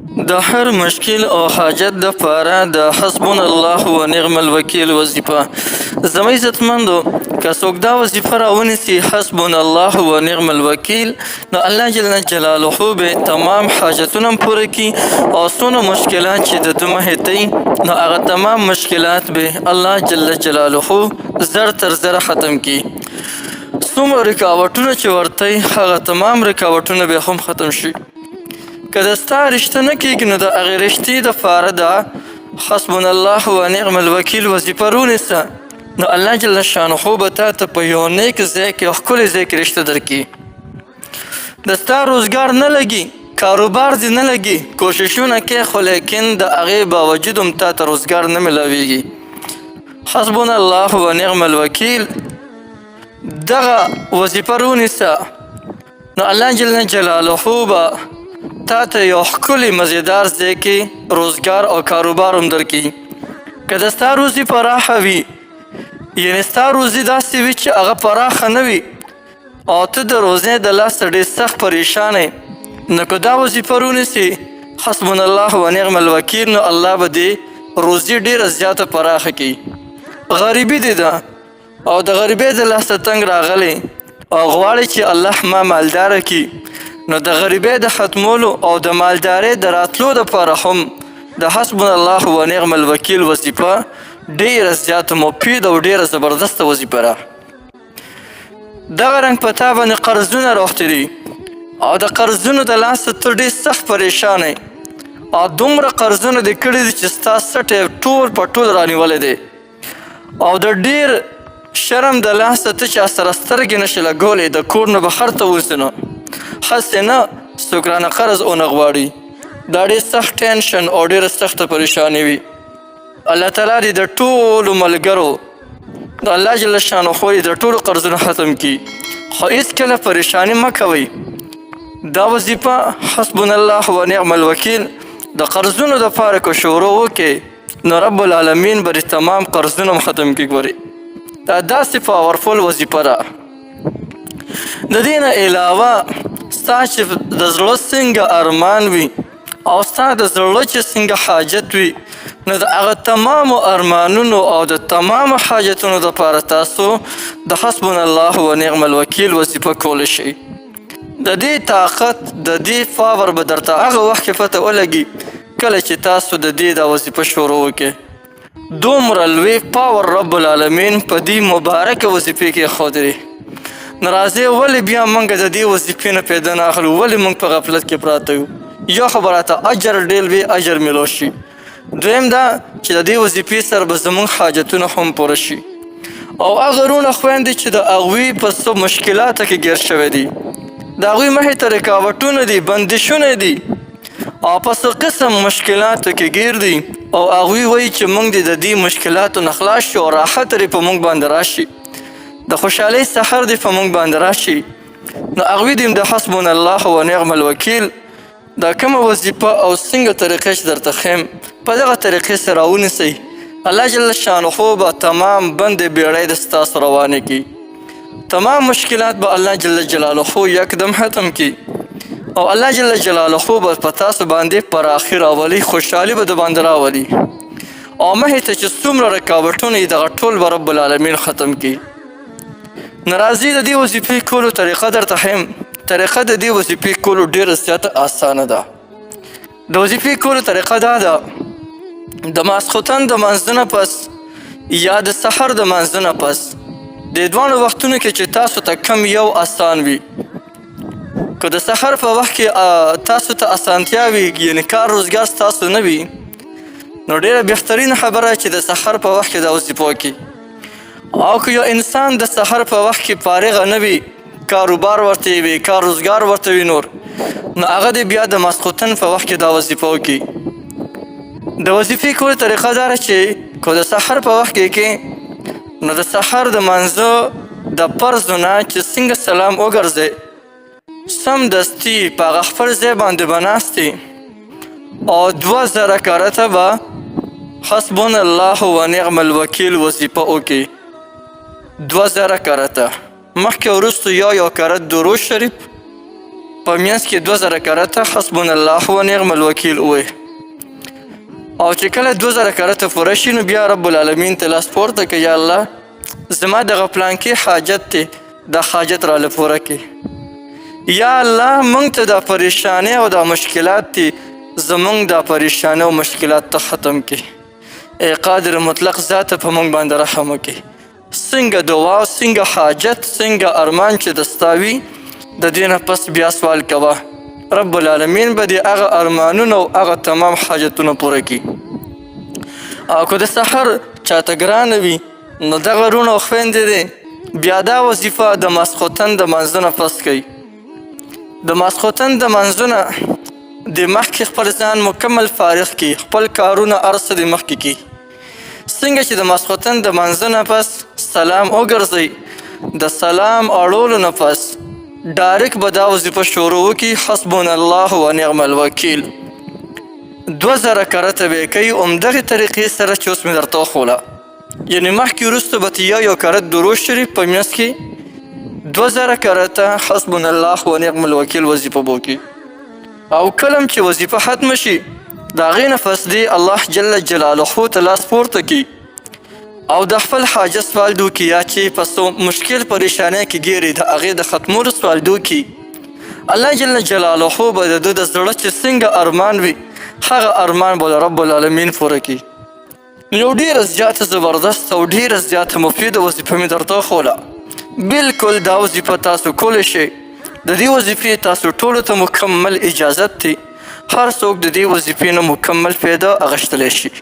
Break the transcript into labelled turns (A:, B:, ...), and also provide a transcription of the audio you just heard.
A: د هر مشکل او حاجت دپاره د حسبنا الله و نعم الوکیل وظیفه. زما عزتمندو که څوک دا وظیفه راونیسي حسبنا الله و نعم الوکیل، نو الله جل جلاله به تمام حاجتونه پوره کړي او څونه مشکلات چې د ده مخې ته نو هغه تمام مشکلات به الله جل جلاله زر تر زره ختم کړي. څومره رکاوټونه چې ورته هغه تمام رکاوټونه به هم ختم شي. که د ستا رشته نه کېږي نو د هغې رشتې دپاره د حسبنا الله و نعم الوکیل وظیفه رونیسه، نو الله جل شانه به تا ته په یو نیک ځای کې او ښکلي ځای کې رشته درکړي. د ستا روزګار نه لګي، کاروبار دې نه لګي، کوششونه کوې خو لیکن د هغې باوجود هم تا ته روزګار نه میلاویږي. حسبنا الله و نعم الوکیل دغه وظیفه رونیسه، نو الله جل جلاله به تا ته یو ښکلی مزیدار ځای کې روزګار او کاروبار هم درکړي. که د ستا روزي پراخه وي، یعنې ستا روزي داسې وي چې هغه پراخه نه وي او ته د روزۍ د لاسه ډېر سخت پریشان یې، نو که دا وظیفه رونیسي حسبنا الله و نعم الوکیل، نو الله به دې روزي ډېره زیاته پراخه کړي. غریبي دې ده او د غریبۍ د لاسه تنګ راغلی او غواړي چې الله ما مالداره کړي، نو د غریبۍ د ختمولو او د مالدارۍ د راتلو دپاره هم د حسبنا الله و نعم الوکیل وظیفه ډېره زیاته مفید او ډېره زبردسته وظیفه ده. دغه رنګ په تا باندې قرضونه راوښتي دي او د قرضونو د لاسه ته ډېر سخت پریشان یې او دومره قرضونه دې کړي دي چې ستا سټ یې ټول په ټول رانیولی دی او د ډېر شرم د لاسه ته چا سره سترګې نشي لګولی، د کور نه بهر ته ووځې نو هسې نه څوک رانه قرض ونه غواړي. دا ډېر سخت ټینشن او ډېره سخته پریشاني وي. الله تعالی دې د ټولو ملګرو د الله جل شانه یې د ټولو قرضونه ختم کړي، خو هېڅکله پریشاني مه کوئ. دا وظیفه حسبنا الله و نعم الوکیل د قرضونو دپاره که شروع وکړې نو رب العالمین به تمام قرضونه هم ختم کړي. ګورې دا داسې پاورفول وظیفه ده. د دې نه علاوه ستا چې د زړه څنګه ارمان وي او ستا د زړه چې څنګه حاجت وي، نو د هغه تمامو ارمانونو او د تمامو حاجتونو دپاره تاسو د حسبنا الله و نعم الوکیل وظیفه کولی شئ. د دې طاقت د دې پاور به درته هغه وخت کې پته ولګي کله چې تاسو د دې دا وظیفه شروع وکړئ. دومره لوی پاور رب العالمین په دې مبارکه وظیفې کې ایښودی. نو راځئ ولې بیا موږ د دې وظیفې نه پیدا نه اخلو، ولې موږ په غفلت کې پراته یو؟ یو خو به راته اجر ډېر وي، اجر میلو شي. دویم دا چې د دې وظیفې سره به زموږ حاجتونه هم پوره شي او هغه وروڼه خویندې چې د هغوی په څه مشکلاتو کې ګیر شوی دي، د هغوی مخې ته رکاوټونه دي، بندشونه دي او په څه قسم مشکلاتو کې ګیر دي او هغوی وایي چې موږ دې د دې مشکلاتو نه خلاص شو او راحت دې په موږ باندې راشي، د خوشحالۍ سحر دې په موږ باندې راشي. نو هغوی دې د حسبنا الله و نعم الوکیل دا کومه وظیفه او څنګه طریقې چې درته ښیم په دغه طریقې سره راونیسئ. الله جل شانه به تمام بند بیړۍ د ستاسو روانې کړي، تمام مشکلات به الله جل جلاله یکدم ختم کړي او الله جل جلاله به په تاسو باندې پراخي راولي، خوشحالي به د باندې راولي او مخې ته چې څومره رکاوټونه یې دغه ټول به رب العالمین ختم کړي. نو راځئ د دې وظیفې کولو طریقه درته ښیم. طریقه د دې وظیفې کولو ډېره زیاته اسانه ده. د وظیفې کولو طریقه دا ده، د ماسخوتن د لمانځه نه پس یا د سحر د لمانځه نه پس د دواړو وختونو کې چې تاسو ته کم یو آسان وي. که د سحر په وخت کې تاسو ته اسانتیا وي، یعنې کار روزګار ستاسو نه وي، نو ډېره بهترین خبره چې د سحر په وخت کې دا وظیفه وکړي. او که یو انسان د سحر په وخت کې فارغه نه وي، کاروبار ورته وي، کار روزګار ورته وي نور، نو هغه دې بیا د ماسخوتن په وخت کې دا وظیفه وکړي. د وظیفې کولو طریقه دا ده چې که د سحر په وخت کې نو د سحر د لمانځه د فرضو نه چې څنګه سلام وګرځئ، سمدستي په هغه خپل ځای باندې به ناستې او 2000 رکعته به حسبنا الله و نعم الوکیل وظیفه وکړي. 2000 رکعته مخکې وروستو یو کرت درود شریف په منځ کې 2000 کرته حسبنا الله ونعم الوکیل ووایي. او چې کله 2000 کرته پوره شي نو بیا رب العالمین ته لاس پورته کړه، یا الله زما دغه پلانکې حاجت دی، دا حاجت راله پوره کړي. یا الله موږ ته دا پریشانۍ او دا مشکلات دي، زموږ دا پریشانۍ او مشکلات ته ختم کړي. ای قادر مطلق ذاته په موږ باندې رحم وکړي. څنګه دعا، څنګه حاجت، څنګه ارمان چې د ستا وي د دې نه پس بیا سوال کوه، رب العالمین به دې هغه ارمانونه او هغه تمام حاجتونه پوره کړي. او که د سحر چاته ګرانه وي نو دغه وروڼه او خویندې دی بیا دا وظیفه د ماسخوتن د منځه نه پس کوي. د ماسخوتن د منځه نه د مخکې خپل ځان مکمل فارغ کړي، خپل کارونه هر څه د مخکې کړي. څنګه چې د ماسخوتن د منځه نه پس سلام وګرځئ، د سلام اړولو نه پس ډایرک به دا وظیفه شروع وکړي، حسبنا الله ونعم الوکیل. 2000 کرته به یې کوي همدغې طریقې سره چې اوس مې درته وښوله. یعنې مخکې وروسته به یو کرت درود شریف په منځ کې 2000 کرته حسبنا الله ونعم الوکیل وظیفه به وکړي. او کله چې وظیفه ختمه شي د هغې نه پس دی الله جل جلاله ته لاس پورته کړي او د خپل حاجت سوال دو کی، یا چې په څو مشکل پریشانۍ کې ګیري د هغې د ختمولو سوال دو کی. الله جل جلاله به د ده د زړه چې څنګه ارمان وي هغه ارمان به رب العالمین پوره کړي. یو ډېره زیاته زبردست او ډېره زیاته مفیده وظیفه مې درته وښوله. بلکل دا وظیفه تاسو کولی شئ. د دې وظیفې تاسو ټولو ته مکمل اجازت دی، هر څوک د دې وظیفې نه مکمل فایده اخیستلی شي.